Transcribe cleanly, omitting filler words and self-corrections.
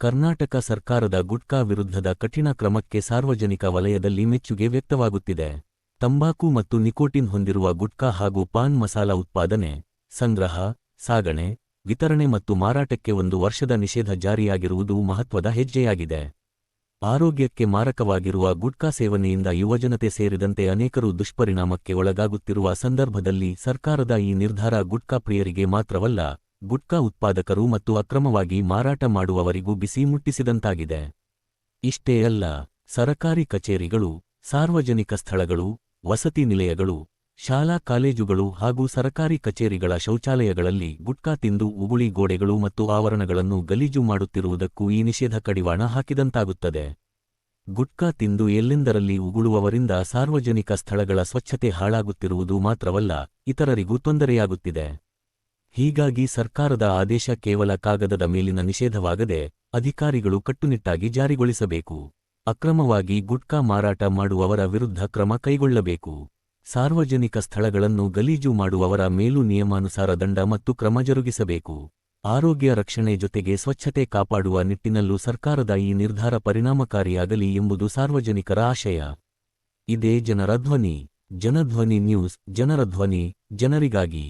ಕರ್ನಾಟಕ ಸರ್ಕಾರದ ಗುಟ್ಕಾ ವಿರುದ್ಧದ ಕಠಿಣ ಕ್ರಮಕ್ಕೆ ಸಾರ್ವಜನಿಕ ವಲಯದಲ್ಲಿ ಮೆಚ್ಚುಗೆ ವ್ಯಕ್ತವಾಗುತ್ತಿದೆ. ತಂಬಾಕು ಮತ್ತು ನಿಕೋಟಿನ್ ಹೊಂದಿರುವ ಗುಟ್ಕಾ ಹಾಗೂ ಪಾನ್ ಮಸಾಲ ಉತ್ಪಾದನೆ, ಸಂಗ್ರಹ, ಸಾಗಣೆ, ವಿತರಣೆ ಮತ್ತು ಮಾರಾಟಕ್ಕೆ 1 ವರ್ಷದ ನಿಷೇಧ ಜಾರಿಯಾಗಿರುವುದು ಮಹತ್ವದ ಹೆಜ್ಜೆಯಾಗಿದೆ. ಆರೋಗ್ಯಕ್ಕೆ ಮಾರಕವಾಗಿರುವ ಗುಟ್ಕಾ ಸೇವನೆಯಿಂದ ಯುವಜನತೆ ಸೇರಿದಂತೆ ಅನೇಕರು ದುಷ್ಪರಿಣಾಮಕ್ಕೆ ಒಳಗಾಗುತ್ತಿರುವ ಸಂದರ್ಭದಲ್ಲಿ ಸರ್ಕಾರದ ಈ ನಿರ್ಧಾರ ಗುಟ್ಕಾ ಪ್ರಿಯರಿಗೆ ಮಾತ್ರವಲ್ಲ, ಗುಟ್ಕಾ ಉತ್ಪಾದಕರು ಮತ್ತು ಅಕ್ರಮವಾಗಿ ಮಾರಾಟ ಮಾಡುವವರಿಗೂ ಬಿಸಿ ಮುಟ್ಟಿಸಿದಂತಾಗಿದೆ. ಇಷ್ಟೇ ಅಲ್ಲ, ಸರಕಾರಿ ಕಚೇರಿಗಳು, ಸಾರ್ವಜನಿಕ ಸ್ಥಳಗಳು, ವಸತಿ ನಿಲಯಗಳು, ಶಾಲಾ ಕಾಲೇಜುಗಳು ಹಾಗೂ ಸರಕಾರಿ ಕಚೇರಿಗಳ ಶೌಚಾಲಯಗಳಲ್ಲಿ ಗುಟ್ಕಾ ತಿಂದು ಉಗುಳಿ ಗೋಡೆಗಳು ಮತ್ತು ಆವರಣಗಳನ್ನು ಗಲೀಜು ಮಾಡುತ್ತಿರುವುದಕ್ಕೂ ಈ ನಿಷೇಧ ಕಡಿವಾಣ ಹಾಕಿದಂತಾಗುತ್ತದೆ. ಗುಟ್ಕಾ ತಿಂದು ಎಲ್ಲೆಂದರಲ್ಲಿ ಉಗುಳುವವರಿಂದ ಸಾರ್ವಜನಿಕ ಸ್ಥಳಗಳ ಸ್ವಚ್ಛತೆ ಹಾಳಾಗುತ್ತಿರುವುದು ಮಾತ್ರವಲ್ಲ, ಇತರರಿಗೂ ತೊಂದರೆಯಾಗುತ್ತಿದೆ. ಹೀಗಾಗಿ ಸರ್ಕಾರದ ಆದೇಶ ಕೇವಲ ಕಾಗದದ ಮೇಲಿನ ನಿಷೇಧವಾಗದೆ, ಅಧಿಕಾರಿಗಳು ಕಟ್ಟುನಿಟ್ಟಾಗಿ ಜಾರಿಗೊಳಿಸಬೇಕು. ಅಕ್ರಮವಾಗಿ ಗುಟ್ಕಾ ಮಾರಾಟ ಮಾಡುವವರ ವಿರುದ್ಧ ಕ್ರಮ ಕೈಗೊಳ್ಳಬೇಕು. ಸಾರ್ವಜನಿಕ ಸ್ಥಳಗಳನ್ನು ಗಲೀಜು ಮಾಡುವವರ ಮೇಲೂ ನಿಯಮಾನುಸಾರ ದಂಡ ಮತ್ತು ಕ್ರಮ ಜರುಗಿಸಬೇಕು. ಆರೋಗ್ಯ ರಕ್ಷಣೆ ಜೊತೆಗೆ ಸ್ವಚ್ಛತೆ ಕಾಪಾಡುವ ನಿಟ್ಟಿನಲ್ಲೂ ಸರ್ಕಾರದ ಈ ನಿರ್ಧಾರ ಪರಿಣಾಮಕಾರಿಯಾಗಲಿ ಎಂಬುದು ಸಾರ್ವಜನಿಕರ ಆಶಯ. ಇದೇ ಜನರ ಧ್ವನಿ. ಜನಧ್ವನಿ ನ್ಯೂಸ್, ಜನರ ಧ್ವನಿ, ಜನರಿಗಾಗಿ.